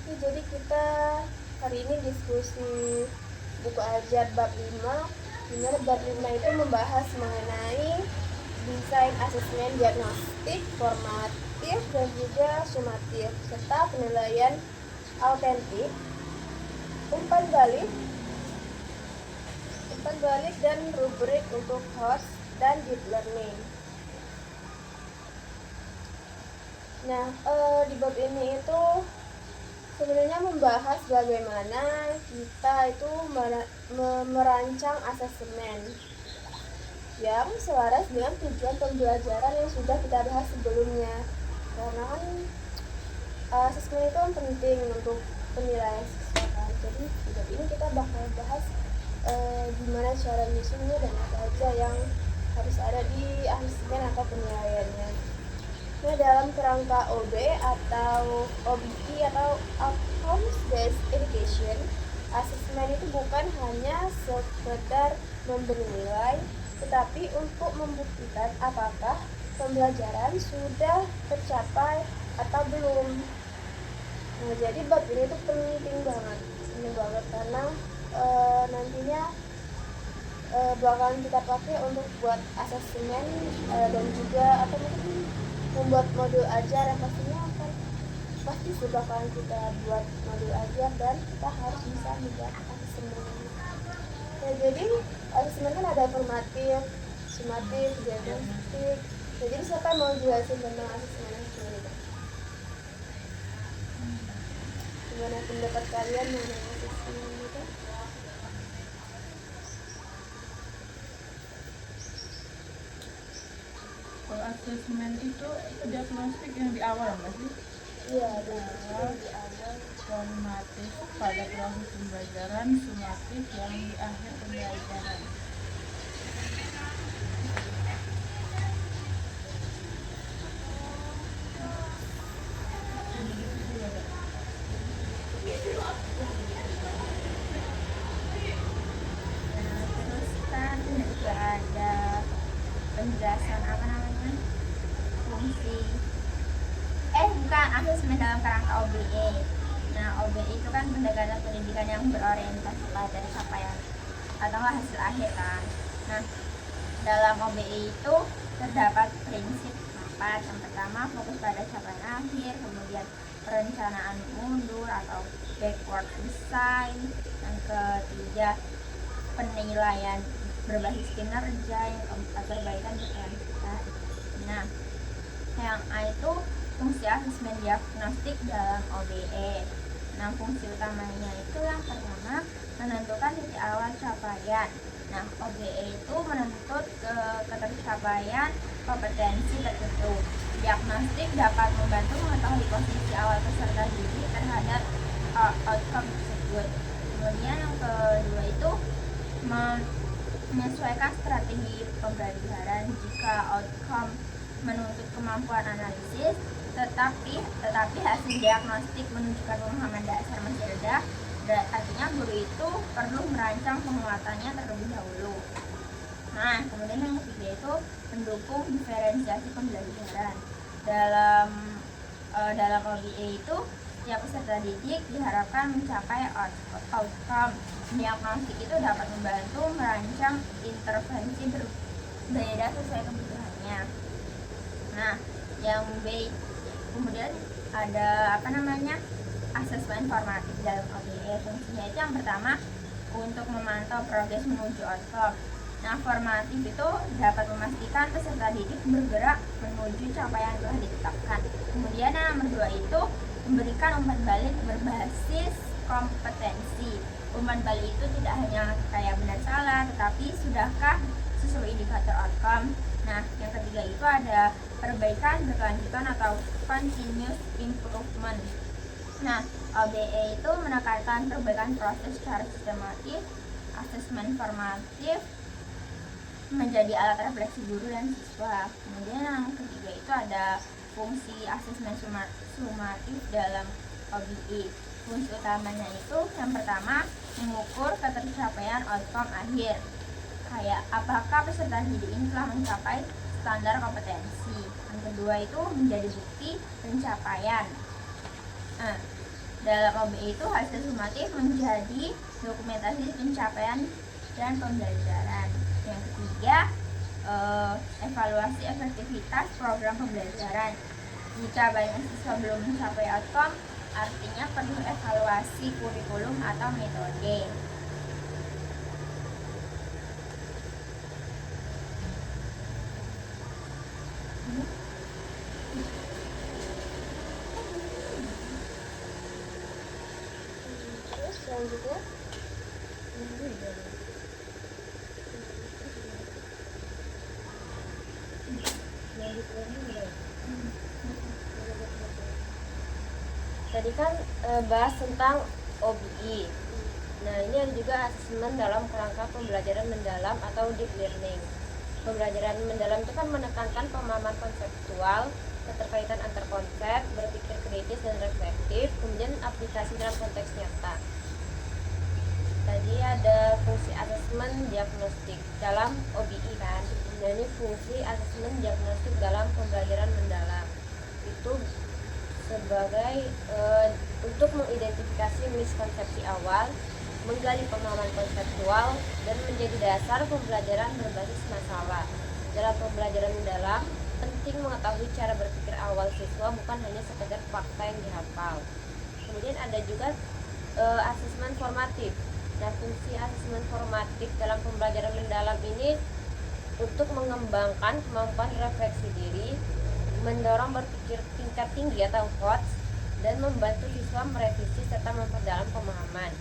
Oke, jadi kita hari ini diskusi buku ajar bab 5, di mana bab 5 itu membahas mengenai desain asesmen diagnostik, formatif, dan juga sumatif, serta penilaian autentik, umpan balik dan rubrik untuk host dan deep learning. Nah, di bab ini itu sebenarnya membahas bagaimana kita itu merancang asesmen yang selaras dengan tujuan pembelajaran yang sudah kita bahas sebelumnya. Karena kan asesmen itu kan penting untuk penilaian siswa kan. Jadi di bab ini kita bakal bahas gimana cara nyusunnya dan apa aja yang harus ada di asesmen atau penilaiannya. Nah, dalam kerangka OB atau OBE atau Outcomes Based Education, asesmen itu bukan hanya sekedar memberi nilai, tetapi untuk membuktikan apakah pembelajaran sudah tercapai atau belum. Nah, jadi bab ini itu penting banget karena nantinya bakalan kita pakai untuk buat asesmen dan juga atau mungkin membuat modul ajar yang pastinya pasti bakalan kita buat modul ajar dan kita harus bisa membuat asesmen. Nah, jadi asesmen kan ada formatif, sumatif, diagnostik. Nah, jadi siapa mau jelasin tentang asesmen itu? Gimana pendapat kalian mengenai asesmen itu? Kalau asesmen itu diagnostik yang di awal nggak sih? Iya, di awal, formatif pada proses pembelajaran, sumatif yang di akhir pembelajaran. Terus kan juga ada penjelasan fungsi bukan asesmen dalam kerangka OBE. Nah, OBE itu kan pendekatan pendidikan yang berorientasi pada capaian atau hasil akhir kan. Nah, dalam OBE itu terdapat prinsip 4. Yang pertama fokus pada capaian akhir, kemudian perencanaan mundur atau backward design. Yang ketiga penilaian berbasis kinerja. Yang keempat perbaikan berkelanjutan. Nah, yang A itu fungsi asesmen diagnostik dalam OBE. Nah, fungsi utamanya itu yang pertama menentukan titik awal capaian. Nah, OBE itu menuntut ketercapaian kompetensi tertentu. Diagnostik dapat membantu mengetahui posisi awal peserta didik terhadap outcome tersebut. Kemudian yang kedua itu menyesuaikan strategi pembelajaran jika outcome menuntut kemampuan analisis, tetapi hasil diagnostik menunjukkan pemahaman dasar masih rendah. Artinya guru itu perlu merancang penguatannya terlebih dahulu. Nah, kemudian yang ketiga itu mendukung diferensiasi pembelajaran. Dalam OBE itu setiap peserta didik diharapkan mencapai outcome. Diagnostik itu dapat membantu merancang intervensi berbeda sesuai kebutuhannya. Nah, yang B kemudian ada asesmen formatif dalam OBE. Fungsinya itu yang pertama untuk memantau progres menuju outcome. Nah, formatif itu dapat memastikan peserta didik bergerak menuju capaian yang telah ditetapkan. Kemudian yang nomor 2 itu memberikan umpan balik berbasis kompetensi. Umpan balik itu tidak hanya kayak benar salah, tetapi sudahkah sesuai indikator outcome. Nah, yang ketiga itu ada perbaikan berkelanjutan atau continuous improvement. Nah, OBE itu menekankan perbaikan proses secara sistematis. Asesmen formatif menjadi alat refleksi guru dan siswa. Kemudian yang ketiga itu ada fungsi asesmen sumatif dalam OBE. Fungsi utamanya itu yang pertama mengukur ketercapaian outcome akhir. Kayak apakah peserta didik ini telah mencapai standar kompetensi. Yang kedua itu menjadi bukti pencapaian. Nah, Dalam OBI itu hasil sumatif menjadi dokumentasi pencapaian dan pembelajaran. Yang ketiga, evaluasi efektivitas program pembelajaran. Jika banyak siswa belum mencapai outcome, artinya perlu evaluasi kurikulum atau metode. Terus selanjutnya tadi kan bahas tentang OBI. Nah, ini ada juga asesmen dalam kerangka pembelajaran mendalam atau deep learning. Pembelajaran mendalam itu kan menekankan pemahaman konseptual, keterkaitan antar konsep, berpikir kritis dan reflektif, kemudian aplikasi dalam konteks nyata. Tadi ada fungsi asesmen diagnostik dalam OBI kan. Nah, ini fungsi asesmen diagnostik dalam pembelajaran mendalam. Itu sebagai untuk mengidentifikasi miskonsepsi awal, menggali pemahaman konseptual, dan menjadi dasar pembelajaran berbasis masalah. Dalam pembelajaran mendalam, penting mengetahui cara berpikir awal siswa, bukan hanya sekedar fakta yang dihafal. Kemudian ada juga asesmen formatif. Nah, fungsi asesmen formatif dalam pembelajaran mendalam ini untuk mengembangkan kemampuan refleksi diri, mendorong berpikir tingkat tinggi atau HOTS, dan membantu siswa merevisi serta memperdalam pemahaman.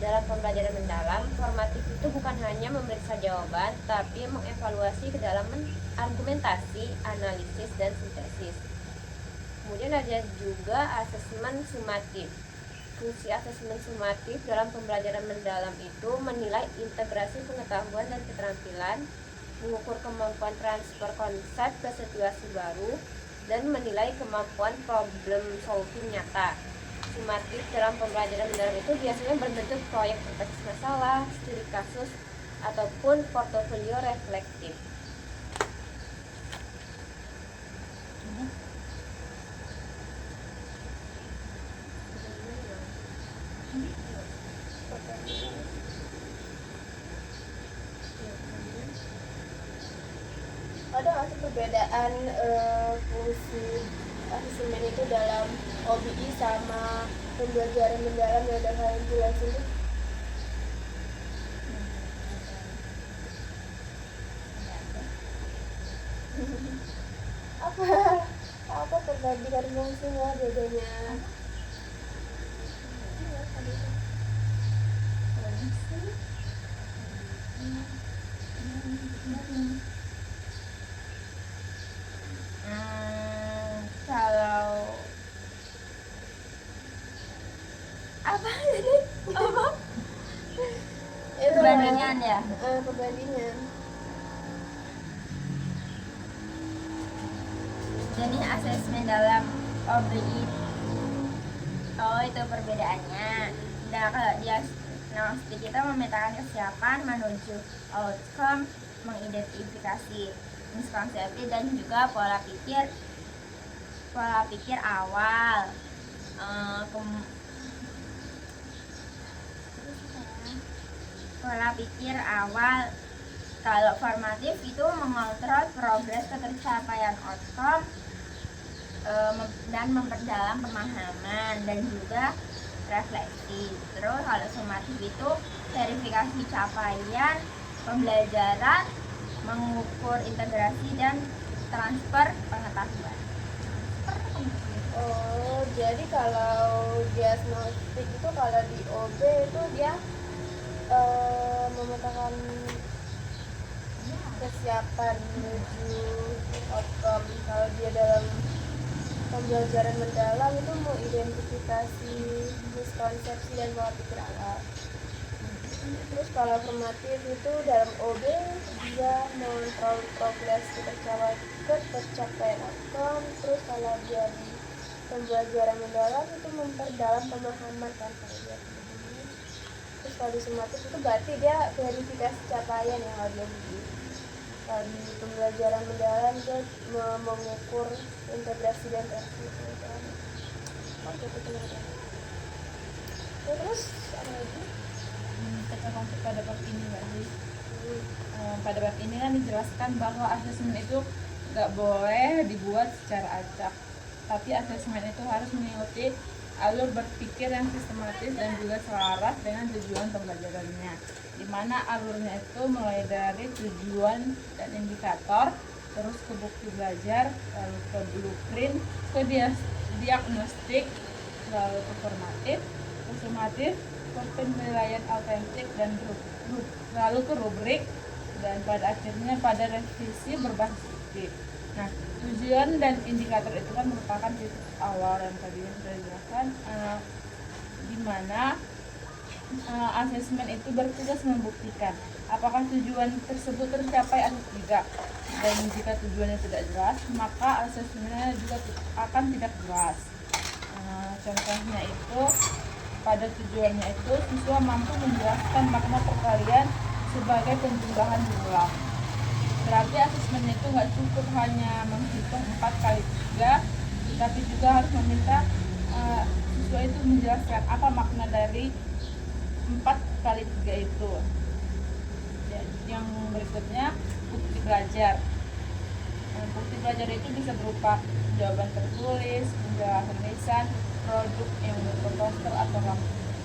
Dalam pembelajaran mendalam, formatif itu bukan hanya memeriksa jawaban, tapi mengevaluasi kedalaman argumentasi, analisis, dan sintesis. Kemudian ada juga asesmen sumatif. Fungsi asesmen sumatif dalam pembelajaran mendalam itu menilai integrasi pengetahuan dan keterampilan, mengukur kemampuan transfer konsep ke situasi baru, dan menilai kemampuan problem solving nyata. Sumatif dalam pembelajaran mendalam itu biasanya berbentuk proyek berbasis masalah, studi kasus, ataupun portofolio reflektif. ada nggak sih perbedaan fungsi asesmen itu dalam OBI sama pembelajaran mendalam yang ada kalian jelasin tuh? apa perbandingan fungsinya, bedanya? Kalau apa tadi? Apa? Perbandingan ya? Perbandingan. Jadi asesmen dalam OBI, oh itu perbedaannya. Nah, kalau diagnostik kita memetakan kesiapan menuju outcome, mengidentifikasi miskonsepsi dan juga pola pikir awal. Pola pikir awal. Kalau formatif itu mengontrol progres ketercapaian outcome dan memperdalam pemahaman dan juga refleksi. Terus kalau sumatif itu verifikasi capaian pembelajaran, mengukur integrasi dan transfer pengetahuan. Oh, jadi kalau diagnostik itu kalau di OB itu dia memetakan kesiapan menuju outcome. Kalau dia dalam pembelajaran mendalam itu mengidentifikasi miskonsepsi dan pola pikir awal. Terus kalau formatif itu dalam OB dia mengontrol progres ketercapaian outcome. Terus kalau dia di pembelajaran mendalam itu memperdalam pemahaman kan kalau dia begini. Terus kalau di sumatif itu berarti dia verifikasi capaian yang harus dia begini. Kalau di pembelajaran mendalam dia mengukur integrasi dan transfer. Oke, itu kenapa? Terus apa lagi? Kita masuk pada bab ini Mbak Zee. Hmm. Pada bab ini kan dijelaskan bahwa asesmen itu nggak boleh dibuat secara acak, tapi asesmen itu harus mengikuti alur berpikir yang sistematis dan juga selaras dengan tujuan pembelajarannya, di mana alurnya itu mulai dari tujuan dan indikator, terus ke bukti belajar, lalu ke blueprint, ke diagnostik, lalu ke formatif, ke sumatif, ke penilaian autentik, dan lalu ke rubrik, dan pada akhirnya pada revisi berbasis bukti. Nah, tujuan dan indikator itu kan merupakan titik awal yang tadi sudah dijelaskan, di mana asesmen itu bertugas membuktikan apakah tujuan tersebut tercapai atau tidak. Dan jika tujuannya tidak jelas, maka asesmennya juga akan tidak jelas. Contohnya itu, pada tujuannya itu siswa mampu menjelaskan makna perkalian sebagai penjumlahan jumlah. Berarti asesmen itu nggak cukup hanya menghitung 4 kali 3, tetapi juga harus meminta siswa itu menjelaskan apa makna dari 4 kali 3 itu. Yang berikutnya, bukti belajar. Bukti belajar itu bisa berupa jawaban tertulis, penjelasan lisan, produk yang berupa poster atau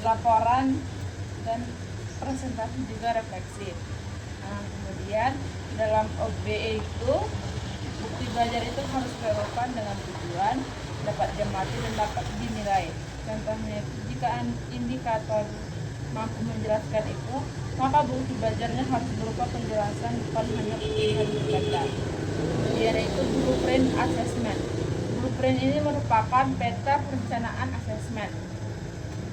laporan, dan presentasi juga refleksi. Kemudian dalam OBE itu, bukti belajar itu harus relevan dengan tujuan, dapat diamati dan dapat dinilai. Contohnya, jika indikator mampu menjelaskan itu, maka bukti belajarnya harus berupa penjelasan, bukan hanya pilihan berkata. Kemudian itu blueprint assessment. Blueprint ini merupakan peta perencanaan asesmen.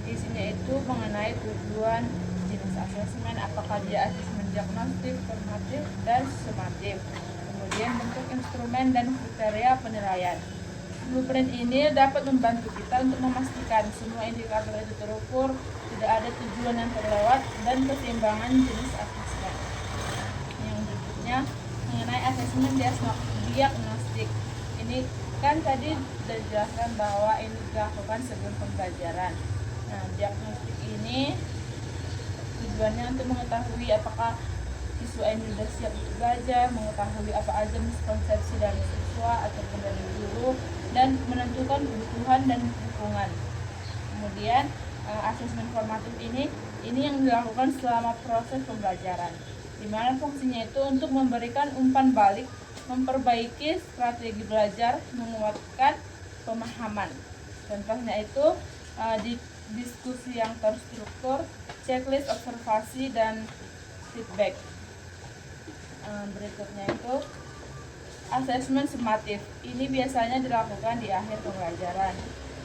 Isinya itu mengenai tujuan, jenis asesmen, apakah dia asesmen diagnostik, formatif, dan sumatif. Kemudian bentuk instrumen dan kriteria penilaian. Blueprint ini dapat membantu kita untuk memastikan semua indikator itu terukur, tidak ada tujuan yang terlewat, dan keseimbangan jenis asesmen. Yang berikutnya mengenai asesmen diagnostik. Ini kan tadi sudah dijelaskan bahwa ini dilakukan sebelum pembelajaran. Nah, diagnostik ini tujuannya untuk mengetahui apakah siswa ini sudah siap untuk belajar, mengetahui apa aja miskonsepsi dari siswa ataupun dari guru, dan menentukan kebutuhan dan dukungan. Kemudian asesmen formatif ini yang dilakukan selama proses pembelajaran, di mana fungsinya itu untuk memberikan umpan balik, memperbaiki strategi belajar, menguatkan pemahaman. Contohnya itu di diskusi yang terstruktur, checklist observasi, dan feedback. Berikutnya itu asesmen sumatif. Ini biasanya dilakukan di akhir pembelajaran.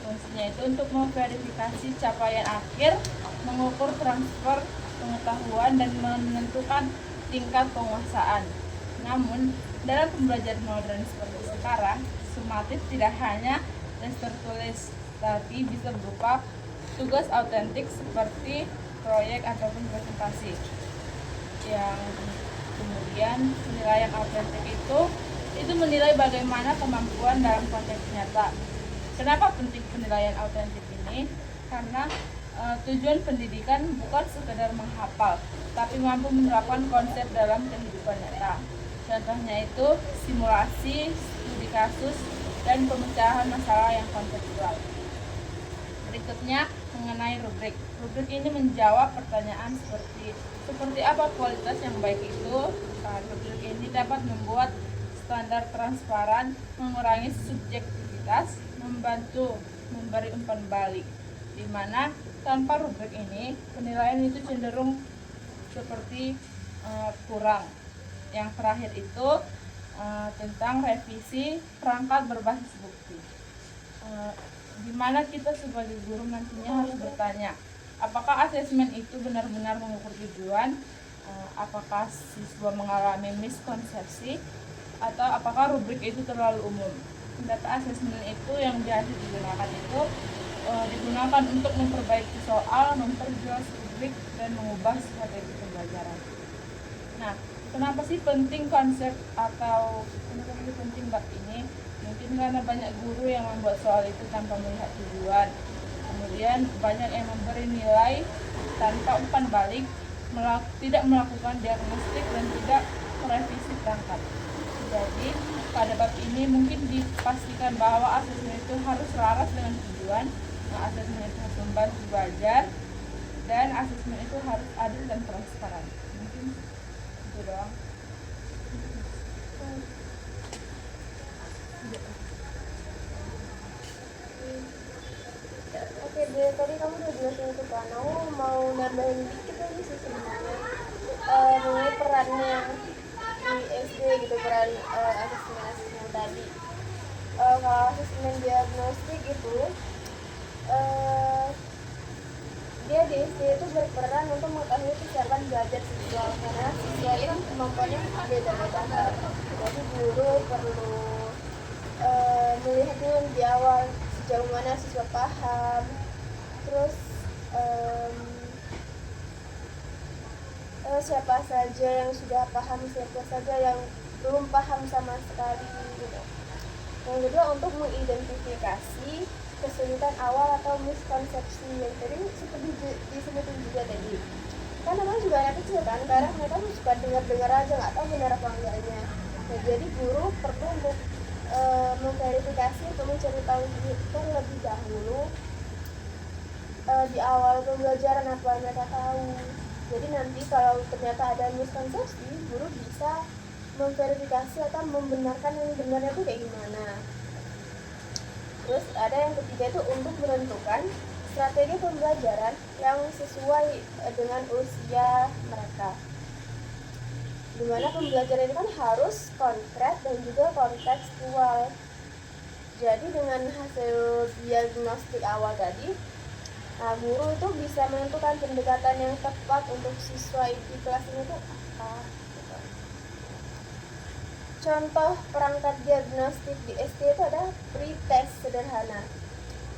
Fungsinya itu untuk memverifikasi capaian akhir, mengukur transfer pengetahuan, dan menentukan tingkat penguasaan. Namun, dalam pembelajaran modern seperti sekarang, sumatif tidak hanya tes tertulis, tapi bisa berupa tugas autentik seperti proyek ataupun presentasi. Yang kemudian penilaian autentik itu menilai bagaimana kemampuan dalam konteks nyata. Kenapa penting penilaian autentik ini? Karena tujuan pendidikan bukan sekedar menghafal, tapi mampu menerapkan konsep dalam kehidupan nyata. Contohnya itu simulasi, studi kasus, dan pemecahan masalah yang kontekstual. Berikutnya mengenai rubrik. Rubrik ini menjawab pertanyaan seperti apa kualitas yang baik itu. Rubrik ini dapat membuat standar transparan, mengurangi subjektivitas, membantu memberi umpan balik. Di mana tanpa rubrik ini penilaian itu cenderung seperti kurang. Yang terakhir itu tentang revisi perangkat berbasis bukti. Di mana kita sebagai guru nantinya harus bertanya, apakah asesmen itu benar-benar mengukur tujuan, apakah siswa mengalami miskonsepsi, atau apakah rubrik itu terlalu umum. Data asesmen itu yang biasa digunakan itu digunakan untuk memperbaiki soal, memperjelas rubrik, dan mengubah strategi pembelajaran. Nah, kenapa sih penting konsep atau kenapa sih penting bab ini? Mungkin karena banyak guru yang membuat soal itu tanpa melihat tujuan. Kemudian banyak yang memberi nilai tanpa umpan balik, tidak melakukan diagnostik dan tidak merevisi perangkat. Jadi pada bab ini mungkin dipastikan bahwa asesmen itu harus selaras dengan tujuan, asesmen itu harus membantu belajar, dan asesmen itu harus adil dan transparan. Mungkin itu doang. Oke deh, tadi kamu udah jelasin itu kan. Aku mau nambahin dikit lagi sih sebenarnya mengenai perannya di SD gitu, peran asesmen tadi. Kalau asesmen diagnostik itu dia di SD itu berperan untuk mengetahui kesiapan belajar siswa, karena siswa itu kan kemampuannya beda-beda kan. Jadi guru perlu melihat dulu di awal sejauh mana siswa paham, terus siapa saja yang sudah paham, siapa saja yang belum paham sama sekali gitu. Yang kedua, untuk mengidentifikasi kesulitan awal atau miskonsepsi yang tadi seperti disebutin juga tadi. Kan namanya juga anak kecil kan, kadang mereka suka dengar aja, nggak tahu benar apa enggaknya. Nah, jadi guru perlu untuk memverifikasi atau mencari tahu terlebih dahulu di awal pembelajaran apa mereka tahu. Jadi nanti kalau ternyata ada miskonsepsi, guru bisa memverifikasi atau membenarkan yang benarnya itu kayak gimana. Terus ada yang ketiga itu untuk menentukan strategi pembelajaran yang sesuai dengan usia mereka. Dimana pembelajaran ini kan harus konkret dan juga kontekstual. Jadi dengan hasil diagnostik awal tadi, nah guru itu bisa menentukan pendekatan yang tepat untuk siswa di kelas ini tuh apa. Contoh perangkat diagnostik di SD itu ada pretest sederhana.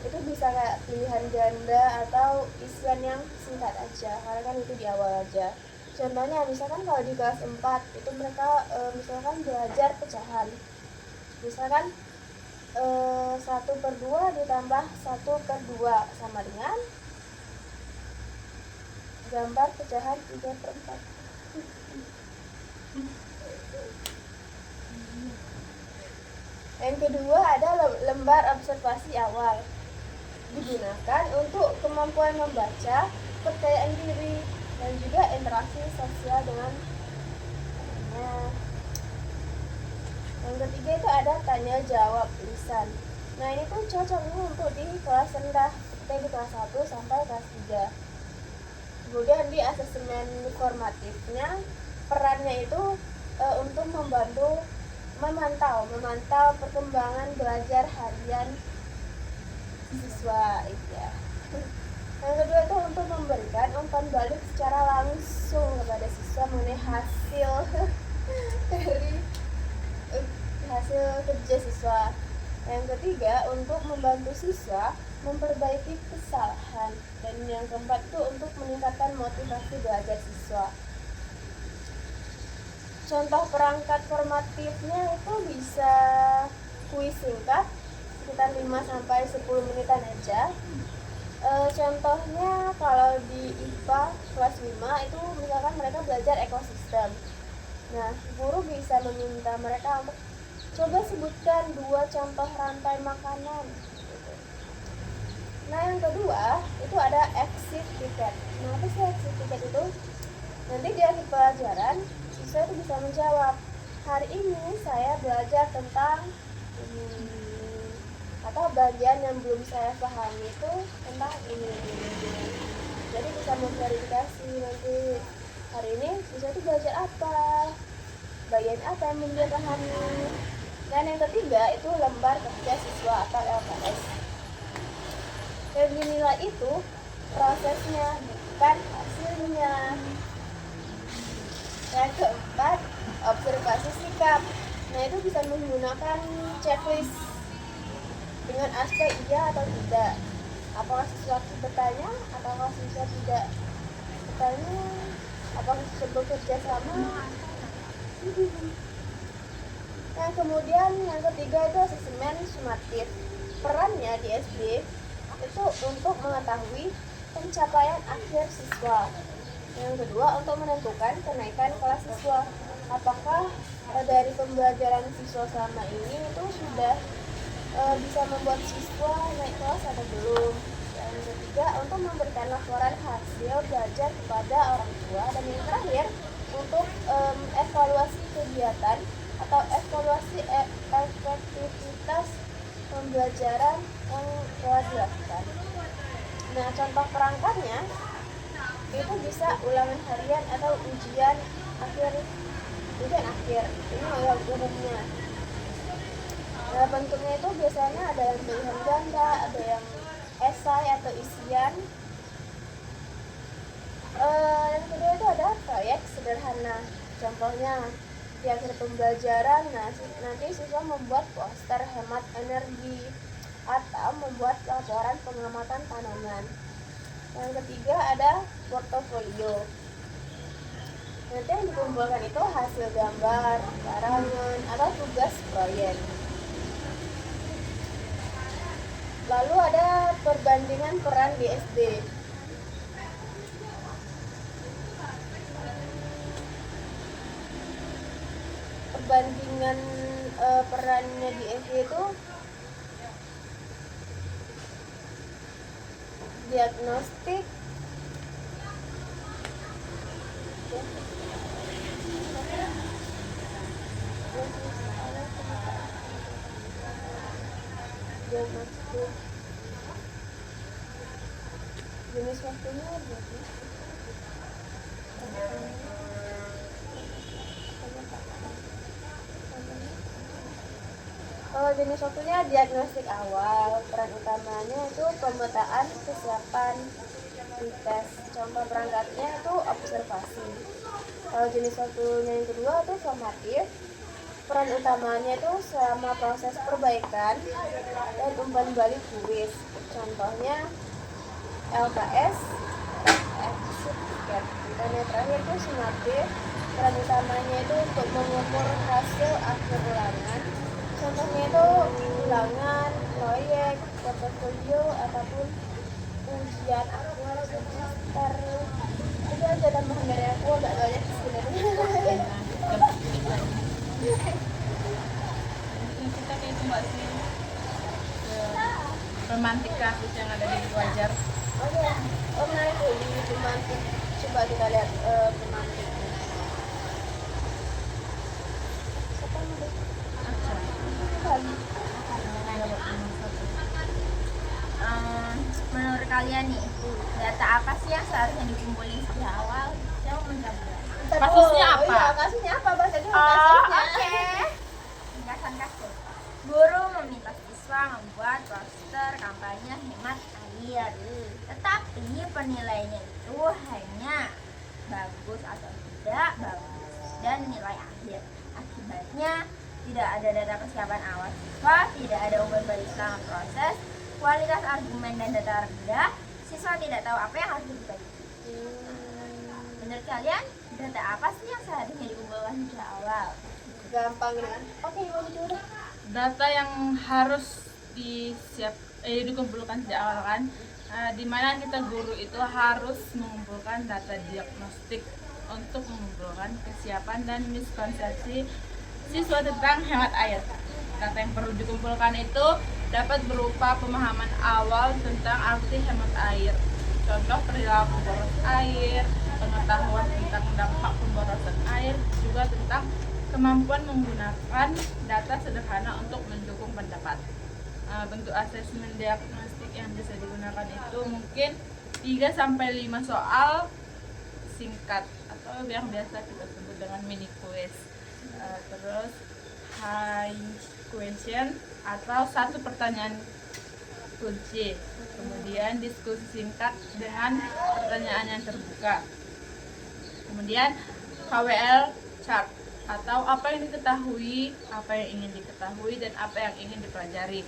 Itu bisa kayak pilihan ganda atau isian yang singkat aja, karena kan itu di awal aja. Contohnya misalkan kalau di kelas 4 itu mereka misalkan belajar pecahan. Misalkan 1/2 ditambah 1/2 sama dengan gambar pecahan 3/4. Yang kedua ada lembar observasi awal, digunakan untuk kemampuan membaca, kepercayaan diri, dan juga interaksi sosial dengan temannya. Yang ketiga itu ada tanya jawab lisan. Nah ini tuh cocok untuk di kelas rendah, seperti di kelas 1 sampai kelas 3. Kemudian di asesmen formatifnya, perannya itu untuk memantau perkembangan belajar harian siswa ya. Yang kedua itu untuk memberikan umpan balik secara langsung kepada siswa mengenai hasil dari hasil kerja siswa. Yang ketiga untuk membantu siswa memperbaiki kesalahan, dan yang keempat itu untuk meningkatkan motivasi belajar siswa. Contoh perangkat formatifnya itu bisa kuis singkat sekitar 5-10 menitan aja. Contohnya kalau di IPA kelas 5 itu misalkan mereka belajar ekosistem. Nah, guru bisa meminta mereka untuk coba sebutkan 2 contoh rantai makanan. Nah, yang kedua itu ada exit ticket. Nah, apa sih exit ticket itu? Nanti di akhir pelajaran siswa itu bisa menjawab, hari ini saya belajar tentang atau bagian yang belum saya pahami itu tentang ini. Jadi bisa memverifikasi nanti hari ini siswa itu belajar apa, bagian apa yang belum dia pahami. Dan yang ketiga itu lembar kerja siswa atau LKS. Yang dinilai itu prosesnya, bukan hasilnya. Yang keempat, observasi sikap. Nah itu bisa menggunakan checklist dengan aspek iya atau tidak. Apakah siswa bertanya, apakah siswa tidak bertanya, apakah siswa bekerja sama. Nah kemudian yang ketiga itu asesmen sumatif. Perannya di SD itu untuk mengetahui pencapaian akhir siswa. Yang kedua, untuk menentukan kenaikan kelas siswa. Apakah dari pembelajaran siswa selama ini itu sudah bisa membuat siswa naik kelas atau belum. Yang ketiga, untuk memberikan laporan hasil belajar kepada orang tua. Dan yang terakhir, untuk evaluasi kegiatan atau evaluasi efektivitas pembelajaran yang telah dilakukan. Nah, contoh perangkatnya itu bisa ulangan harian atau ujian akhir. Ini yang umumnya. Nah, bentuknya itu biasanya ada yang pilihan ganda, ada yang esai atau isian. Yang kedua itu ada proyek sederhana. Contohnya di akhir pembelajaran, nanti siswa membuat poster hemat energi atau membuat laporan pengamatan tanaman. Yang ketiga ada portofolio. Nanti yang dikumpulkan itu hasil gambar, karangan, atau tugas proyek. Lalu ada perbandingan peran di SD. Perbandingan perannya di SD itu diagnostik, jenis waktunya jenis waktunya diagnostik awal. Peran utamanya itu pemetaan kesiapan di tes. Contoh perangkatnya itu observasi. Kalau jenis waktunya yang kedua itu formatif. Peran utamanya itu selama proses perbaikan dan umpan balik kuis. Contohnya LKS, exit ticket. Dan yang terakhir itu sumatif. Peran utamanya itu untuk mengukur hasil akhir ulangan. Contohnya itu ulangan, proyek, portofolio, ataupun ujian akhir semester. Itu aja tambahan dari aku, agak banyak sebenarnya. Kita kayak itu mbak sih romantik kasus yang ada di Wajar. Oke, menarik tuh di pemantik. Coba kita lihat pemantiknya. Siapa yang ada? Menurut kalian nih, data apa sih yang seharusnya dikumpulin sejak awal? Saya mau menjawab. Kasusnya apa? Iya, kasusnya apa? Bahasa dulu Oh, kasusnya. oke. Ringkasan kasus. Guru meminta siswa membuat poster kampanye hemat air. Tetapi penilaiannya itu hanya bagus atau tidak bagus dan nilai akhir. Akibatnya tidak ada data kesiapan awal siswa, tidak ada umpan balik selama proses, kualitas argumen dan data rendah, siswa tidak tahu apa yang harus diperbaiki. Menurut kalian, data apa sih yang seharusnya dikumpulkan sejak awal? Gampang kan? Oke, ibu dulu. Data yang harus dikumpulkan sejak awal kan, dimana kita guru itu harus mengumpulkan data diagnostik untuk mengumpulkan kesiapan dan miskonsepsi siswa tentang hemat air. Data yang perlu dikumpulkan itu dapat berupa pemahaman awal tentang arti hemat air, contoh perilaku boros air, pengetahuan tentang dampak pemborosan air, juga tentang kemampuan menggunakan data sederhana untuk mendukung pendapat. Bentuk asesmen diagnostik yang bisa digunakan itu mungkin 3-5 soal singkat atau yang biasa kita sebut dengan mini quiz. Terus high question atau satu pertanyaan kunci. Kemudian diskusi singkat dengan pertanyaan yang terbuka. Kemudian KWL chart atau apa yang diketahui, apa yang ingin diketahui, dan apa yang ingin dipelajari.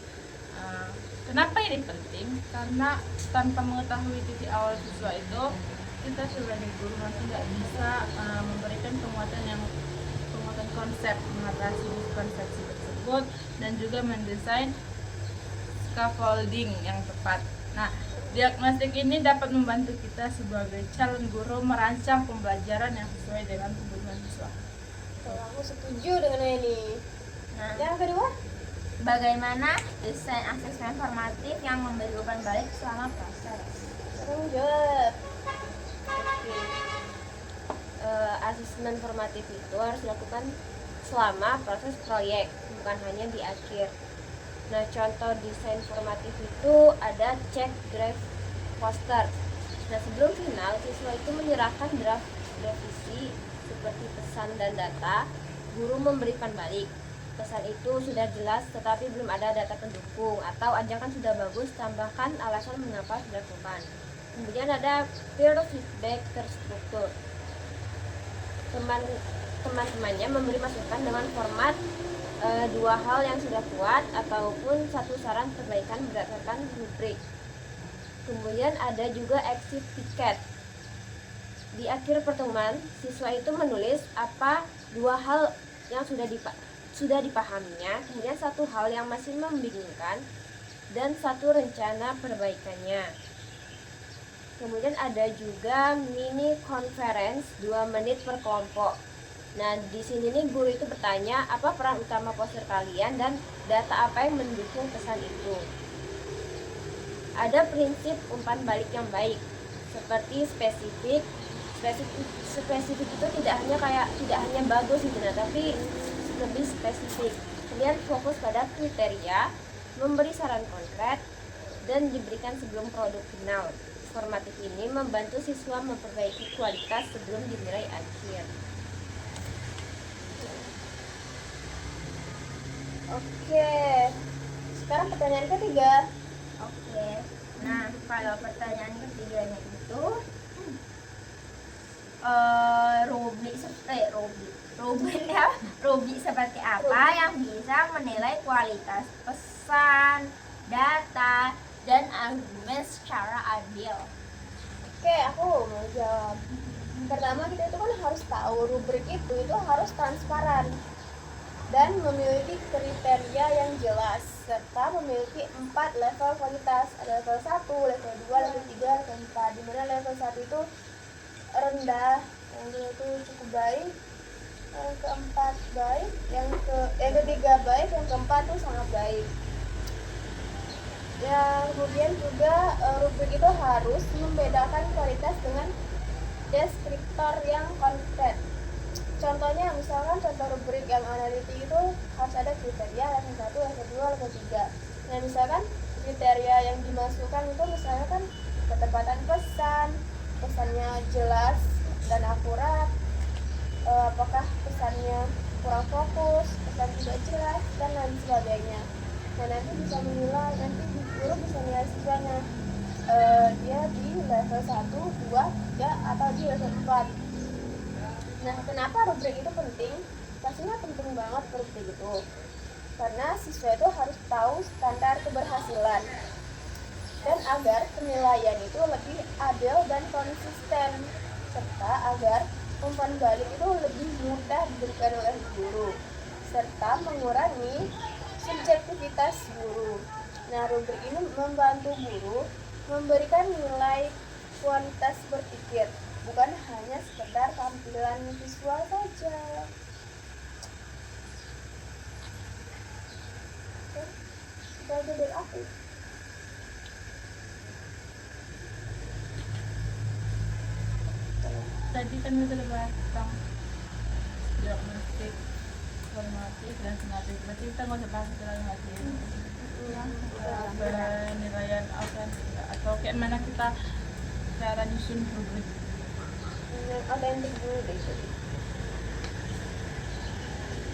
Kenapa ini penting? Karena tanpa mengetahui titik awal siswa itu, kita sebagai guru nanti nggak bisa memberikan penguatan konsep, mengatasi konsepsi tersebut, dan juga mendesain scaffolding yang tepat. Nah, diagnostik ini dapat membantu kita sebagai calon guru merancang pembelajaran yang sesuai dengan kebutuhan siswa. Kalau aku setuju dengan ini. Nah, Yang kedua, bagaimana desain asesmen formatif yang memberi umpan balik selama proses? tanggung jawab. Oke. Asesmen formatif itu harus dilakukan selama proses proyek, bukan hanya di akhir. Nah, contoh desain formatif itu ada cek draft poster. Nah, sebelum final, siswa itu menyerahkan draft revisi seperti pesan dan data. Guru memberikan balik. Pesan itu sudah jelas tetapi belum ada data pendukung, atau ajakan sudah bagus, tambahkan alasan mengapa dilakukan. Kemudian ada peer feedback terstruktur. Teman-temannya memberi masukan dengan format dua hal yang sudah kuat ataupun satu saran perbaikan berdasarkan rubrik. Kemudian ada juga exit ticket. Di akhir pertemuan, siswa itu menulis apa dua hal yang sudah dipahaminya, kemudian satu hal yang masih membingungkan, dan satu rencana perbaikannya. Kemudian ada juga mini conference 2 menit per kelompok. Nah, di sini nih guru itu bertanya apa peran utama poster kalian dan data apa yang mendukung pesan itu. Ada prinsip umpan balik yang baik, seperti spesifik itu tidak hanya bagus gitu, nah, tapi lebih spesifik. Kemudian fokus pada kriteria, memberi saran konkret, dan diberikan sebelum produk final. Formatif ini membantu siswa memperbaiki kualitas sebelum dinilai akhir. Oke. Sekarang pertanyaan ketiga. Oke. Nah, kalau pertanyaan ketiganya itu rubrik seperti apa yang bisa menilai kualitas pesan, data, dan argumen secara adil? Oke, aku mau jawab. Pertama, kita itu kan harus tahu rubrik itu harus transparan dan memiliki kriteria yang jelas serta memiliki 4 level kualitas. Ada level 1, level 2, level 3, level 4. Di mana level 1 itu rendah, yang kedua itu cukup baik, yang keempat baik, yang ketiga baik, yang keempat itu sangat baik. Yang kemudian juga rubrik itu harus membedakan kualitas dengan deskriptor yang konkret. Contohnya misalkan contoh rubrik yang analitik itu harus ada kriteria level 1, level 2, level 3. Nah, misalkan kriteria yang dimasukkan itu misalnya kan ketepatan pesannya jelas dan akurat, apakah pesannya kurang fokus, pesan tidak jelas, dan lain sebagainya. Nah, nanti bisa menilai, nanti guru bisa menilai siswanya dia di level 1, 2, 3, atau di level 4. Nah, kenapa rubrik itu penting? Pastinya penting banget rubrik itu, karena siswa itu harus tahu standar keberhasilan dan agar penilaian itu lebih adil dan konsisten, serta agar umpan balik itu lebih mudah diberikan oleh guru serta mengurangi subjektivitas guru. Nah, rubrik ini membantu guru memberikan nilai kualitas berpikir, bukan hanya sekedar tampilan visual saja. Oke, itu aja dari aku. Tadi kan kita udah bahas tentang diagnostik, formatif, dan sumatif. Berarti kita nggak usah bahas itu lagi nggak sih? Penilaian atau kayak mana kita cara nyusun rubrik. Yang otentik dulu deh.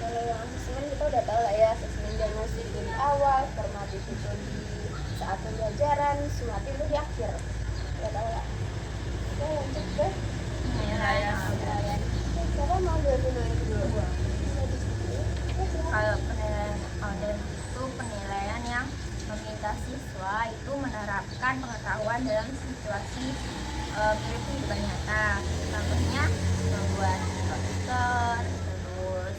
Kalau yang asesmen kita udah tahu lah ya, asesmen diagnostik itu di awal, formatif itu di saat pembelajaran, sumatif itu di akhir. Udah tahu lah. Oke, lanjut deh. Penilaian. Siapa mau jawabin yang kedua? Kalau penilaian audit itu penilaian yang meminta siswa itu menerapkan pengetahuan dalam situasi mirip kehidupan nyata. Contohnya membuat poster, terus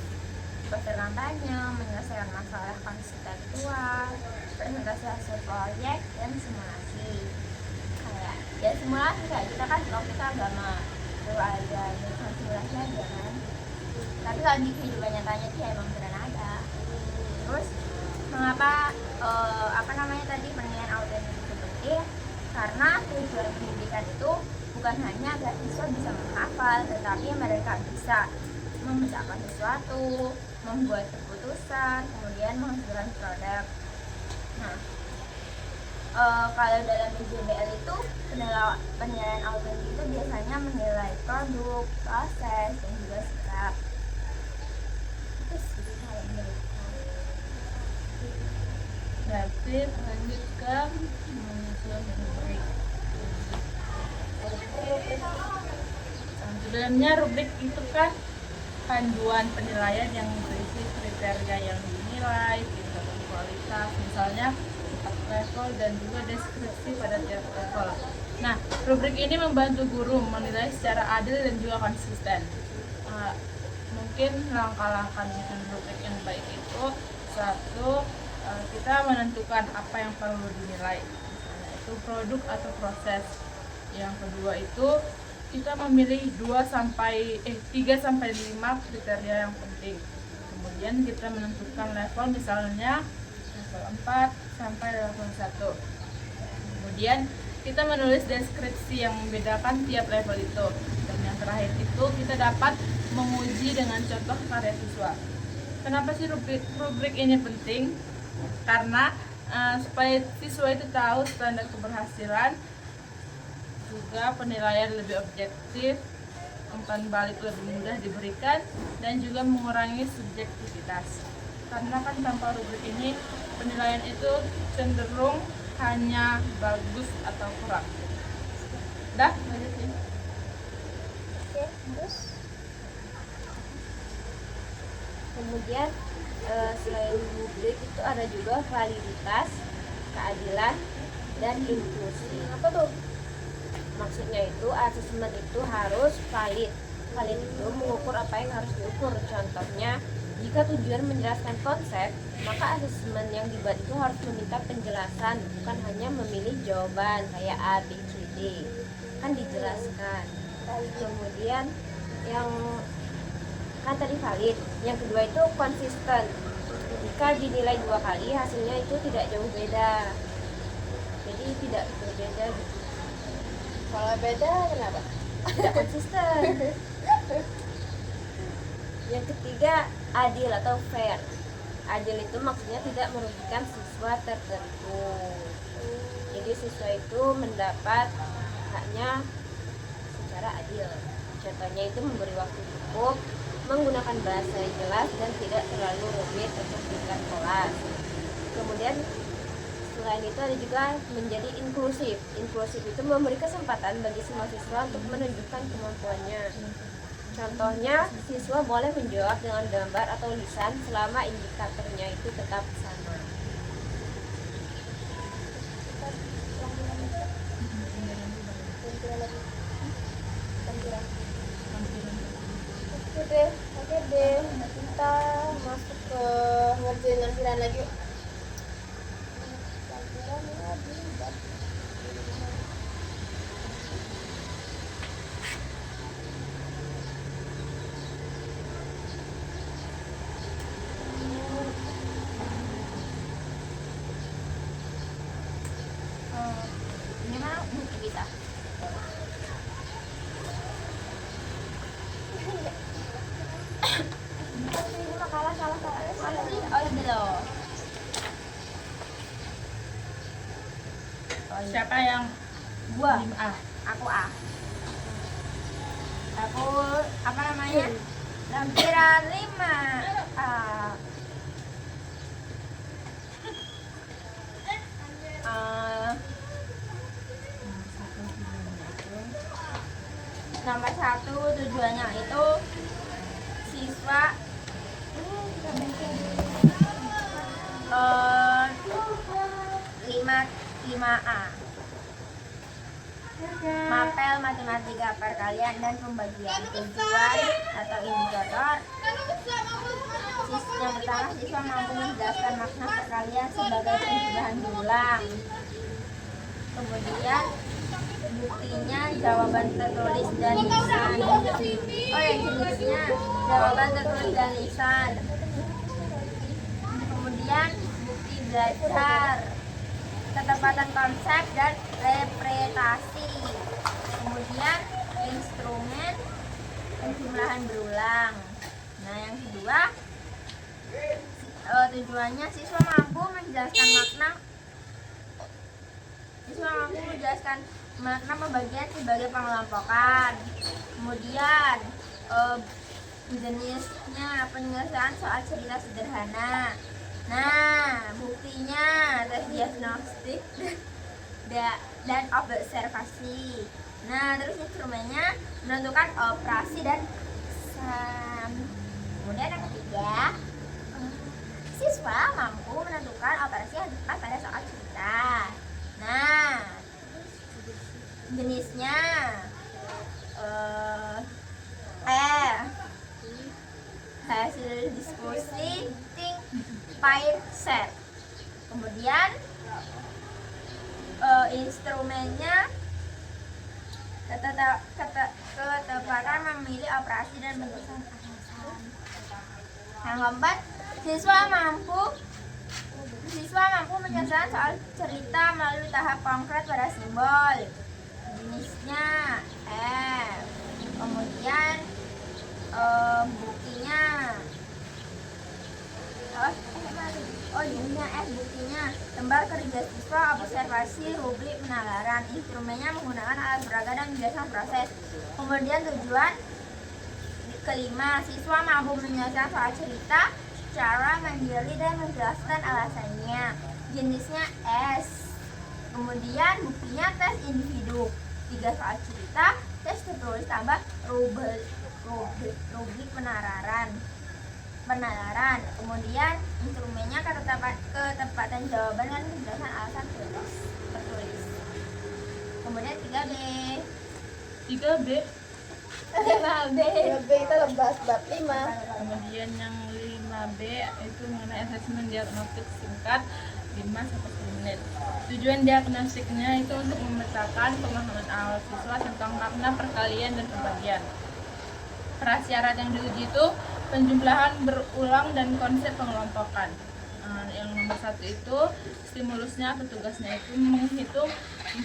poster kampanye, menyelesaikan masalah konseptual, presentasi hasil proyek, dan simulasi. Kayak ya simulasi kayak kita kan kalau kita agama perlu ada simulasi aja kan. Tapi kalau di kehidupan nyatanya sih emang beneran ada. Terus mengapa tadi penilaian autentik itu penting? Karena tujuan pendidikan itu bukan hanya agar siswa bisa menghafal, tetapi mereka bisa memecahkan sesuatu, membuat keputusan, kemudian menghasilkan produk. Nah, kalau dalam PJBL itu penilaian autentik itu biasanya menilai produk, proses, dan juga sikap. Itu sih kalau menurutku. Berarti lanjut ke menyusun rubrik. Sebenarnya rubrik itu kan panduan penilaian yang berisi kriteria yang dinilai, tingkatan kualitas, misalnya level dan juga deskripsi pada tiap level. Nah, rubrik ini membantu guru menilai secara adil dan juga konsisten. Mungkin langkah-langkah menyusun rubrik yang baik itu satu, kita menentukan apa yang perlu dinilai, misalnya itu produk atau proses. Yang kedua itu kita memilih 3 sampai 5 kriteria yang penting. Kemudian kita menentukan level, misalnya level 4 sampai level 1. Kemudian kita menulis deskripsi yang membedakan tiap level itu. Dan yang terakhir itu kita dapat menguji dengan contoh karya siswa. Kenapa sih rubrik ini penting? Karena supaya siswa itu tahu standar keberhasilan, juga penilaian lebih objektif, umpan balik lebih mudah diberikan, dan juga mengurangi subjektivitas. Karena kan tanpa rubrik ini penilaian itu cenderung hanya bagus atau kurang. Dah, lanjutin. Oke, terus Kemudian selain rubrik itu ada juga validitas, keadilan, dan inklusi. apa tuh? Maksudnya itu asesmen itu harus valid. Valid itu mengukur apa yang harus diukur. Contohnya, jika tujuan menjelaskan konsep, maka asesmen yang dibuat itu harus meminta penjelasan, bukan hanya memilih jawaban kayak A, B, C, D. Kan dijelaskan. Kemudian yang kan tadi valid. Yang kedua itu konsisten. Jika dinilai 2 kali, hasilnya itu tidak jauh beda. Jadi tidak berbeda gitu. Kalau beda kenapa? Tidak konsisten. Yang ketiga, adil atau fair. Adil itu maksudnya tidak merugikan siswa tertentu. Jadi siswa itu mendapat haknya secara adil. Contohnya itu memberi waktu cukup, menggunakan bahasa yang jelas dan tidak terlalu rumit untuk tingkat kelas. Kemudian selain itu ada juga menjadi inklusif. Inklusif itu memberi kesempatan bagi semua siswa untuk menunjukkan kemampuannya. Contohnya, siswa boleh menjawab dengan gambar atau lisan selama indikatornya itu tetap sama. Oke deh, kita masuk ke ngerjain lampiran lagi. Lampiran lagi. Ini mana buku kita? Ini makalah salah. Oh ini loh. Siapa yang Gua. A? Aku A. Aku apa namanya? Lampiran 5 A. Nomor 1 tujuannya itu siswa 5A. Mapel matematika perkalian dan pembagian tujuan atau indikator Yang pertama, siswa mampu menjelaskan makna perkalian sebagai penjumlahan berulang. Kemudian buktinya jawaban tertulis dan lisan. Jenisnya jawaban tertulis dan lisan. Kemudian bukti belajar, ketepatan konsep dan interpretasi. Kemudian instrumen penjumlahan berulang. Nah, yang kedua, tujuannya siswa mampu menjelaskan makna pembagian sebagai pengelompokan. Kemudian jenisnya penyelesaian soal cerita sederhana. Nah, buktinya tes diagnostik dan observasi. Nah, terus instrumennya menentukan operasi dan kesan. Kemudian yang ketiga, siswa mampu menentukan operasi yang tepat pada soal cerita. Nah, jenisnya hasil diskusi, think, pair, set. Kemudian instrumennya ketepatan memilih operasi dan menyusun alasan. Yang keempat, siswa mampu menyelesaikan soal cerita melalui tahap konkret pada simbol. Jenisnya F. Kemudian buktinya jenisnya F. Buktinya tembal kerja siswa, observasi, rubrik, penalaran. Instrumennya menggunakan alat peraga dan menjelaskan proses. Kemudian tujuan kelima, siswa mampu menyelesaikan soal cerita secara mandiri dan menjelaskan alasannya. Jenisnya S. Kemudian buktinya tes individu, 3 soal cerita, tes tertulis tambah rubrik penalaran. Kemudian instrumennya ketepatan jawaban dan penjelasan alasan tertulis. Kemudian 3B. 3B 5B kita bahas bab 5. Kemudian yang 5B itu mengenai asesmen diagnostik singkat 5-10 menit. Tujuan diagnostiknya itu untuk memetakan pemahaman awal siswa tentang makna perkalian dan pembagian. Prasyarat yang diuji itu penjumlahan berulang dan konsep pengelompokan. Yang nomor 1 itu stimulusnya atau tugasnya itu menghitung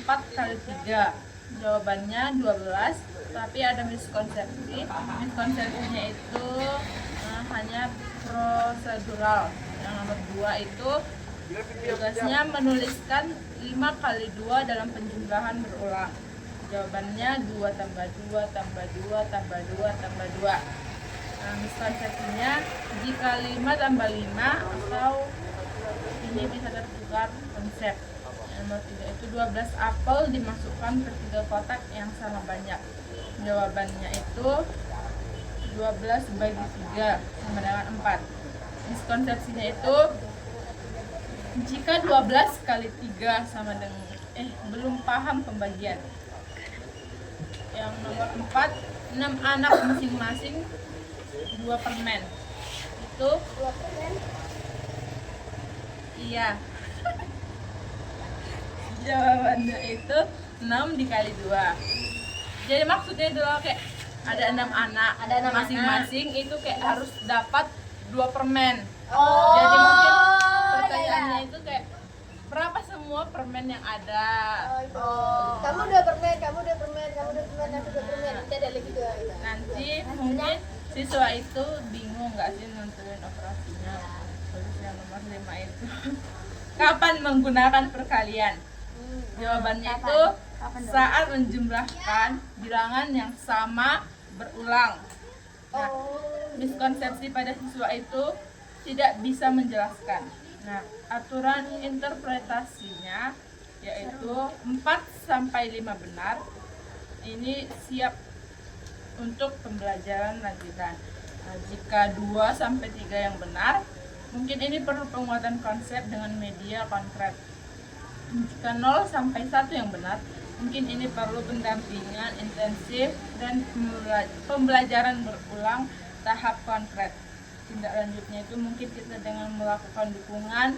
4 kali 3. Jawabannya 12, tapi ada miskonsepsi. Miskonsepsinya itu hanya prosedural. Yang nomor 2 itu tugasnya menuliskan 5 kali 2 dalam penjumlahan berulang. Jawabannya 2 tambah 2 tambah 2 tambah 2 tambah 2. Miskonsepsinya jika 5 tambah 5 atau ini bisa tertukar konsep. Nomor 3 itu 12 apel dimasukkan ke 3 kotak yang sama banyak. Jawabannya itu 12 bagi 3 sama dengan 4. Miskonsepsinya itu jika 12 kali 3 sama dengan belum paham pembagian. Yang nomor 4, 6 anak masing-masing 2 permen. Itu 2 permen. Iya. Jawabannya itu 6 dikali 2. Jadi maksudnya itu kayak ada 6 anak, masing-masing itu kayak harus dapat 2 permen. Jadi mungkin pertanyaannya itu kayak berapa semua permen yang ada. Kamu 2 permen, kamu 2 permen, kamu 2 permen, aku 2 permen. Nanti ada lagi 2. Nanti mungkin siswa itu bingung nggak sih nentuin operasinya. Terus yang nomor 5 itu kapan menggunakan perkalian? Jawabannya itu saat menjumlahkan bilangan yang sama berulang. Nah, miskonsepsi pada siswa itu tidak bisa menjelaskan. Nah, aturan interpretasinya yaitu 4 sampai 5 benar. Ini siap untuk pembelajaran lanjutan. Nah, jika 2 sampai 3 yang benar, mungkin ini perlu penguatan konsep dengan media konkret. Jika 0 sampai 1 yang benar, mungkin ini perlu pendampingan intensif dan pembelajaran berulang tahap konkret. Tindak lanjutnya itu mungkin kita dengan melakukan dukungan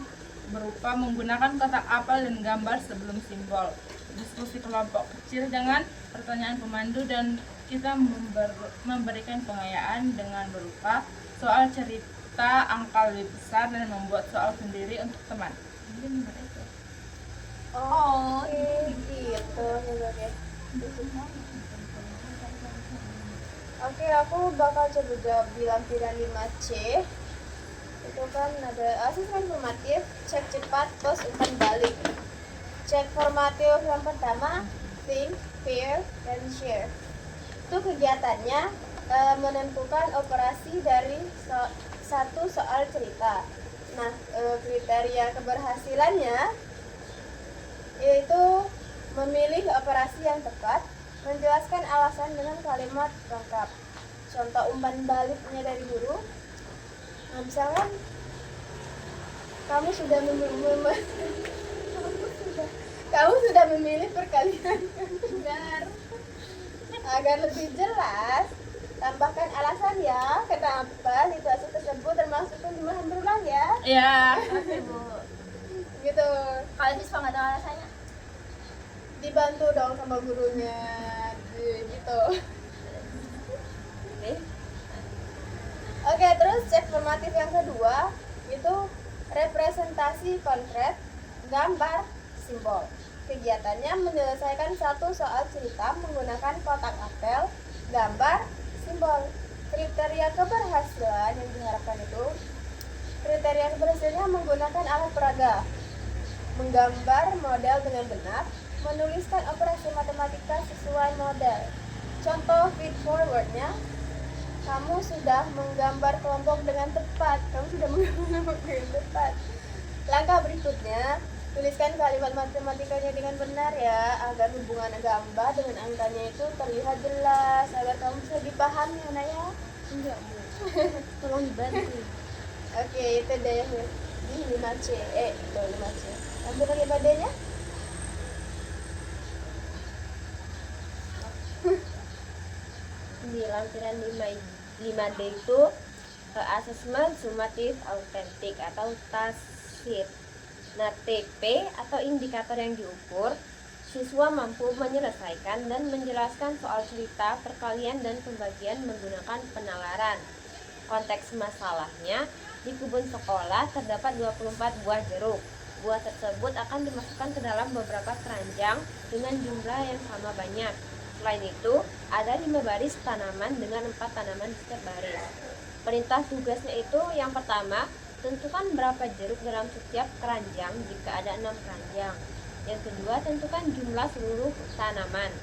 berupa menggunakan kotak apel dan gambar sebelum simbol, diskusi kelompok kecil dengan pertanyaan pemandu, dan kita memberikan pengayaan dengan berupa soal cerita angka lebih besar dan membuat soal sendiri untuk teman. Mungkin itu. Oh, gitu sebenarnya. Oke, aku bakal coba jawab di lampiran 5C. Itu kan ada asesmen formatif, cek cepat, plus umpan balik. Cek formatif yang pertama, think, pair, dan share. Itu kegiatannya menentukan operasi dari satu soal cerita. Nah, kriteria keberhasilannya yaitu memilih operasi yang tepat, menjelaskan alasan dengan kalimat lengkap. Contoh umpan baliknya dari guru, nah, misalkan kamu sudah kamu sudah memilih perkalian yang benar. Agar lebih jelas, tambahkan alasan ya kenapa situasi tersebut termasuk pembunuhan berulang ya. Iya. Oke Bu. Gitu. Kalau siswa nggak tahu alasannya, Dibantu dong sama gurunya. Gitu. Oke, terus cek formatif yang kedua itu representasi konkret, gambar, simbol. Kegiatannya menyelesaikan satu soal cerita menggunakan kotak apel, gambar, simbol. Kriteria keberhasilan yang diharapkan itu kriteria keberhasilannya menggunakan alat peraga, menggambar model dengan benar, menuliskan operasi matematika sesuai model. Contoh feed forwardnya, kamu sudah menggambar kelompok dengan tepat. Langkah berikutnya, tuliskan kalimat matematikanya dengan benar ya, agar hubungan gambar dengan angkanya itu terlihat jelas, agar kamu bisa dipahami ya, Naya. Enggak, Bu. Tolong dibantu. Oke, itu deh di 5C. Itu 5C. Ambil lagi badanya. Di lampiran 5D itu asesmen sumatif autentik atau TASIT. Nah, TP atau indikator yang diukur, siswa mampu menyelesaikan dan menjelaskan soal cerita, perkalian, dan pembagian menggunakan penalaran. Konteks masalahnya, di kebun sekolah terdapat 24 buah jeruk. Buah tersebut akan dimasukkan ke dalam beberapa keranjang dengan jumlah yang sama banyak. Selain itu, ada 5 baris tanaman dengan 4 tanaman di setiap baris. Perintah tugasnya itu yang pertama, tentukan berapa jeruk dalam setiap keranjang jika ada 6 keranjang. Yang kedua, tentukan jumlah seluruh tanaman.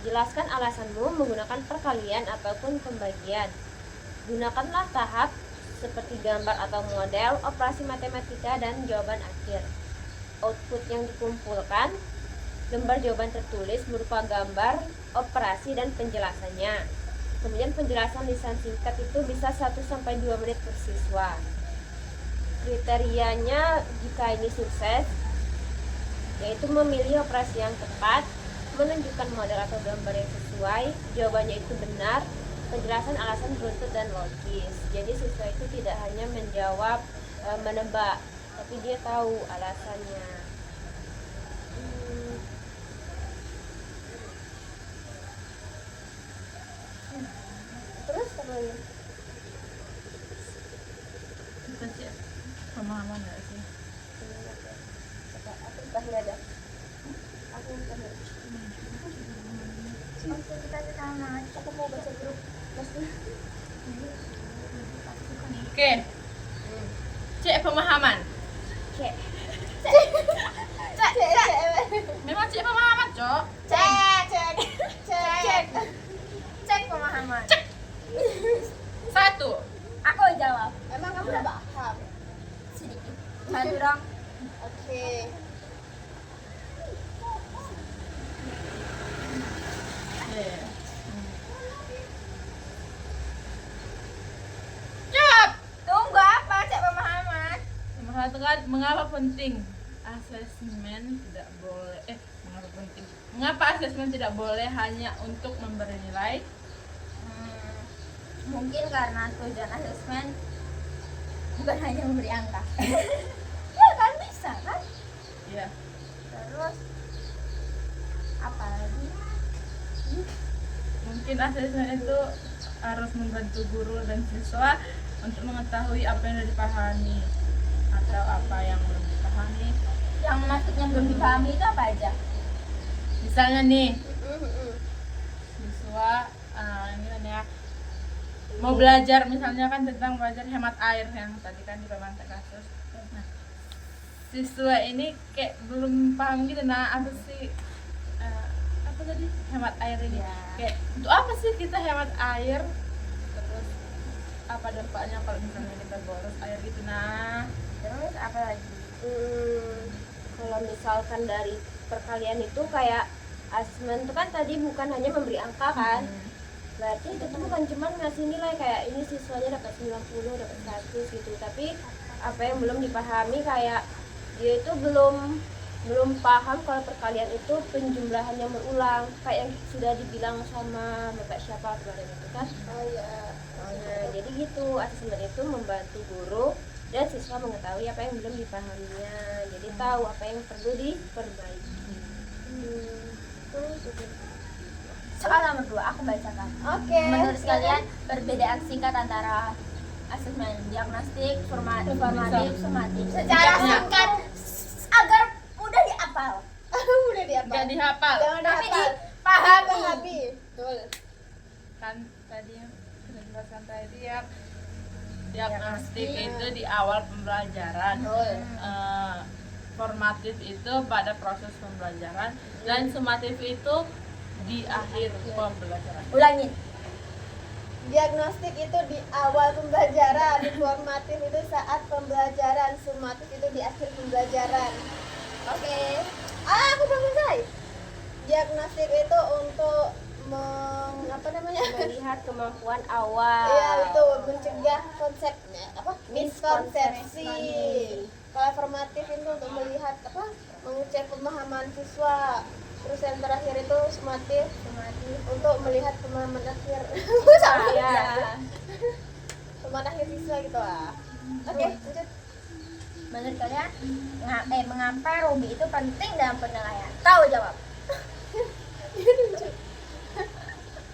Jelaskan alasanmu menggunakan perkalian ataupun pembagian. Gunakanlah tahap seperti gambar atau model, operasi matematika, dan jawaban akhir. Output yang dikumpulkan, lembar jawaban tertulis berupa gambar, operasi, dan penjelasannya. Kemudian penjelasan lisan singkat itu bisa 1-2 menit per siswa. Kriterianya jika ini sukses, yaitu memilih operasi yang tepat, menunjukkan model atau gambar yang sesuai, jawabannya itu benar, penjelasan alasan beruntut dan logis. Jadi siswa itu tidak hanya menjawab menebak, tapi dia tahu alasannya. Terus apa lagi? Itu sih pemahaman nggak sih? Aku terakhir aja. Aku terakhir. oke kita sama. Aku mau baca grup. Oke. Cek pemahaman. Cek. Memang cek pemahaman, Cok. Cek pemahaman. 1. Aku jawab Emang kamu udah paham? sedikit. Satu dong. Oke. Jawab. Tunggu apa? Cek pemahaman. Mengatakan mengapa penting asesmen tidak boleh mengapa penting? Mengapa asesmen tidak boleh hanya untuk memberi nilai? Mungkin karena tujuan asesmen bukan hanya memberi angka. Ya kan bisa kan? Iya. Terus apa lagi? Mungkin asesmen itu harus membantu guru dan siswa untuk mengetahui apa yang sudah dipahami atau apa yang belum dipahami. Yang maksudnya belum dipahami itu apa aja? Misalnya nih, siswa ini kan ya mau belajar misalnya kan tentang belajar hemat air yang tadi kan di pemantau kasus. Nah, siswa ini kayak belum paham gitu, nah apa sih apa tadi hemat air ini? Ya. Kayak untuk apa sih kita hemat air? Terus apa dampaknya kalau misalnya kita boros air gitu? Nah, Terus apa lagi? Kalau misalkan dari perkalian itu kayak asesmen itu kan tadi bukan hanya memberi angka kan, berarti itu tuh bukan cuma ngasih nilai kayak ini siswanya dapat 90, dapat 100 gitu, tapi apa yang belum dipahami kayak dia itu belum paham kalau perkalian itu penjumlahan yang berulang kayak yang sudah dibilang sama bapak siapa kemarin itu kan. Oh ya. Nah, jadi gitu, asesmen itu membantu guru dan siswa mengetahui apa yang belum dipahaminya, jadi tahu apa yang perlu diperbaiki. Soal nomor 2 aku bacakan. Oke. Menurut kalian perbedaan singkat antara asesmen diagnostik, formatif, sumatif secara singkat agar mudah dihafal. Udah dihafal. nggak dihafal Jangan Tapi dihafal. dipahami. Betul. kan tadi sudah jelaskan tadi ya, diagnostik itu di awal pembelajaran. Formatif itu pada proses pembelajaran dan sumatif itu di akhir pembelajaran. Ulangin. Diagnostik itu di awal pembelajaran, formatif itu saat pembelajaran, sumatif itu di akhir pembelajaran. Oke. Aku belum selesai. Diagnostik itu untuk Melihat kemampuan awal. Iya itu mencegah konsepnya miskonsepsi. Kalau formatif itu untuk melihat mengecek pemahaman siswa. Terus yang terakhir itu sumatif untuk melihat pemahaman akhir. Sama Ya. pemahaman akhir siswa gitu Oke, lanjut. Menurut kalian mengapa Ruby itu penting dalam penilaian? Tahu jawab.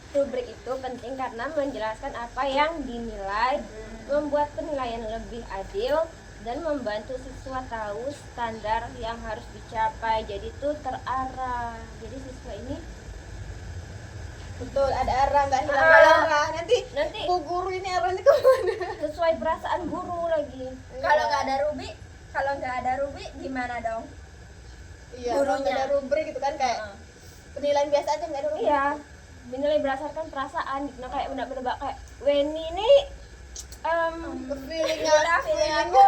Rubrik itu penting karena menjelaskan apa yang dinilai, membuat penilaian lebih adil, dan membantu siswa tahu standar yang harus dicapai. Jadi itu terarah. Jadi siswa ini Betul, ada arah nggak hilang arah. Nanti Bu guru ini arahnya kemana? sesuai perasaan guru lagi. Kalau nggak ada Ruby gimana dong? Iya, kalau nggak ada rubrik gitu kan kayak penilaian biasa aja nggak ada rubrik. Iya, dinilai berdasarkan perasaan. Nah kayak menebak kayak Weni ini Feeling aku.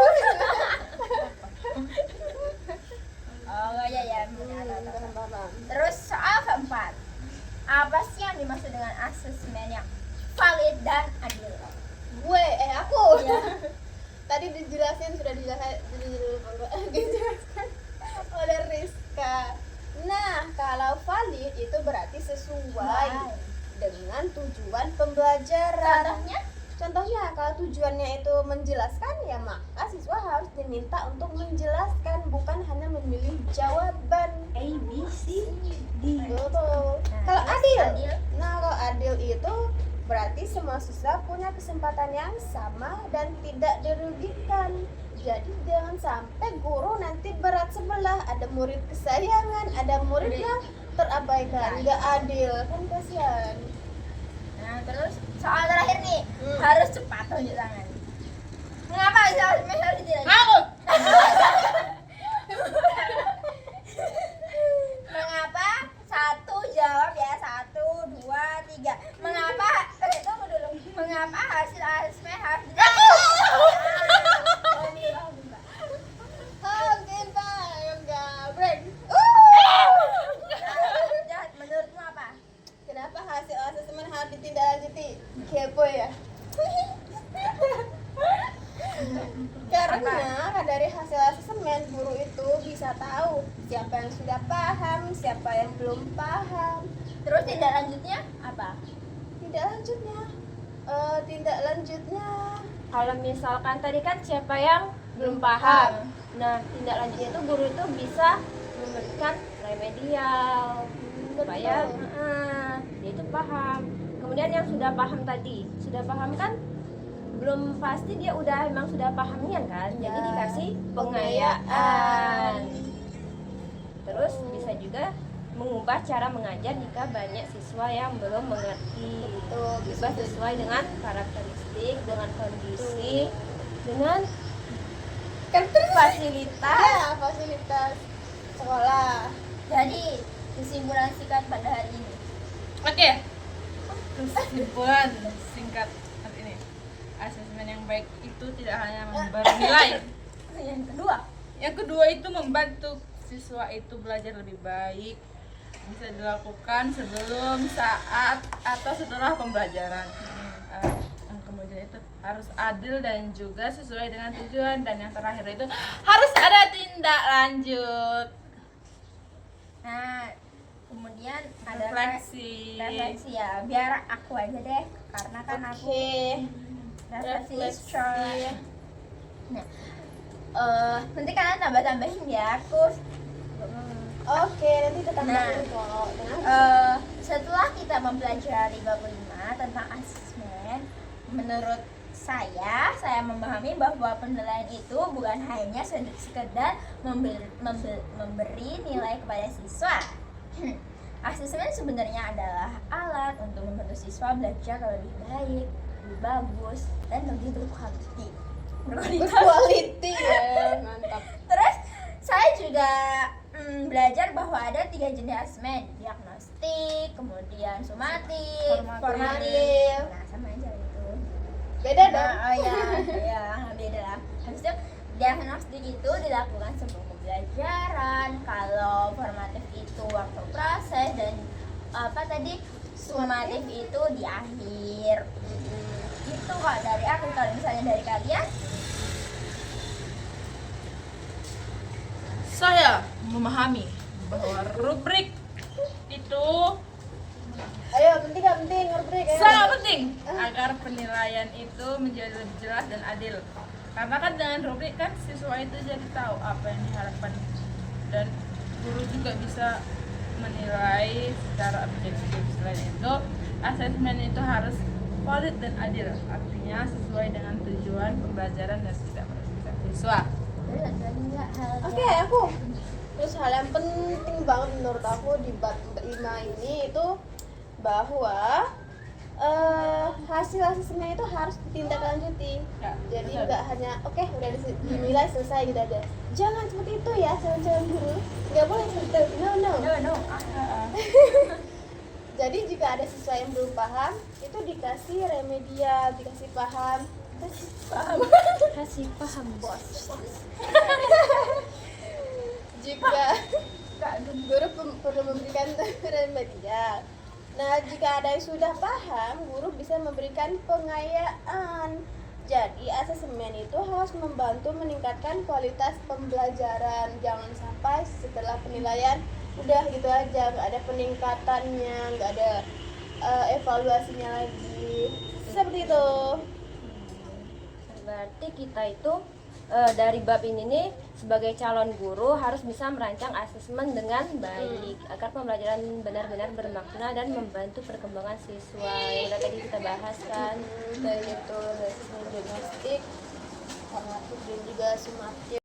Oh ya ya. Terus soal keempat, apa sih yang dimaksud dengan asesmen yang valid dan adil? Aku. Ya. Tadi sudah dijelaskan oleh Rizka. Nah, kalau valid itu berarti sesuai dengan tujuan pembelajaran. Contohnya kalau tujuannya itu menjelaskan, ya maka siswa harus diminta untuk menjelaskan, bukan hanya memilih jawaban A, B, C, D. Betul. Kalau adil, kalau adil itu berarti semua siswa punya kesempatan yang sama dan tidak dirugikan. Jadi jangan sampai guru nanti berat sebelah, ada murid kesayangan, ada murid yang terabaikan, nggak adil, kan kasihan. Nah, terus soal terakhir nih, harus cepat tunjuk tangan. Mengapa asesmen harus tidak? Mengapa? 1 jawab ya, 1, 2, 3. Mengapa? Tunggu dulu. Mengapa hasil asesmen harus tidak? Break. Menurutmu apa? Kenapa hasil asesmen harus ditindaklanjuti? Kepo ya. Karena dari hasil asesmen guru itu bisa tahu siapa yang sudah paham, siapa yang belum paham. Terus tidak lanjutnya apa? Tidak lanjutnya tindak lanjutnya Kalau misalkan tadi kan siapa yang belum paham, nah tindak lanjutnya itu guru itu bisa memberikan remedial supaya dia itu paham. Kemudian yang sudah paham tadi, sudah paham kan belum pasti dia udah emang sudah pahamnya kan, jadi Ya. dikasih pengayaan. Terus bisa juga mengubah cara mengajar jika banyak siswa yang belum mengerti. Betul, bisa Ubah sesuai dengan karakteristik, dengan kondisi, dengan fasilitas. ya fasilitas sekolah. Jadi kesimpulan singkat pada hari ini. Oke. Kesimpulan singkat saat ini. Asesmen yang baik itu tidak hanya memberi nilai. Yang kedua itu membantu siswa itu belajar lebih baik. Bisa dilakukan sebelum, saat, atau setelah pembelajaran. Kemudian itu harus adil dan juga sesuai dengan tujuan, dan yang terakhir itu harus ada tindak lanjut. Nah, kemudian ada Refleksi. refleksi ya. Biar aku aja deh, karena kan aku Oke. refleksi short. Nah, nanti kalian tambah-tambahin ya. Aku Oke, nanti kita Nah. tambahin kok. setelah kita mempelajari bab 5 tentang asesmen, menurut saya memahami bahwa penilaian itu bukan hanya sekedar memberi nilai kepada siswa. Asesmen sebenarnya adalah alat untuk membantu siswa belajar lebih baik, lebih bagus, dan lebih berkualitas. Berquality ya, mantap. Terus saya juga belajar bahwa ada 3 jenis asesmen: diagnostik, kemudian sumatif, Formatif. Nah, sama aja itu. Beda dong. Nah, oh ya, beda lah. Habis itu diagnostik itu dilakukan sebelum pembelajaran, kalau formatif itu waktu proses, dan apa tadi, sumatif itu di akhir. Itu kok dari aku. Kalau misalnya dari kalian? Saya memahami bahwa rubrik itu Ayo, penting rubrik ya. sangat penting agar penilaian itu menjadi lebih jelas dan adil. Karena kan dengan rubrik kan siswa itu jadi tahu apa yang diharapkan, dan guru juga bisa menilai secara objektif. Selain itu, asesmen itu harus valid dan adil, artinya sesuai dengan tujuan pembelajaran dan tidak merugikan siswa. Oke, aku. Terus hal yang penting banget menurut aku di bab 5 ini itu bahwa hasil asesmen itu harus ditindaklanjuti. Ya, Jadi betul. nggak hanya oke udah dinilai selesai gitu aja. Jangan seperti itu ya, calon-calon guru. Nggak boleh seperti itu. No. No. Jadi jika ada siswa yang belum paham, itu dikasih remedial, dikasih paham. Kasih paham bos. Jika guru perlu memberikan remedial. Nah, jika ada yang sudah paham, guru bisa memberikan pengayaan. Jadi, asesmen itu harus membantu meningkatkan kualitas pembelajaran. Jangan sampai setelah penilaian udah gitu aja, nggak ada peningkatannya, nggak ada evaluasinya lagi. Seperti itu. Berarti kita itu dari bab ini nih sebagai calon guru harus bisa merancang asesmen dengan baik agar pembelajaran benar-benar bermakna dan membantu perkembangan siswa yang udah tadi kita bahas kan. Dan itu asesmen diagnostik, formatif dan juga sumatif.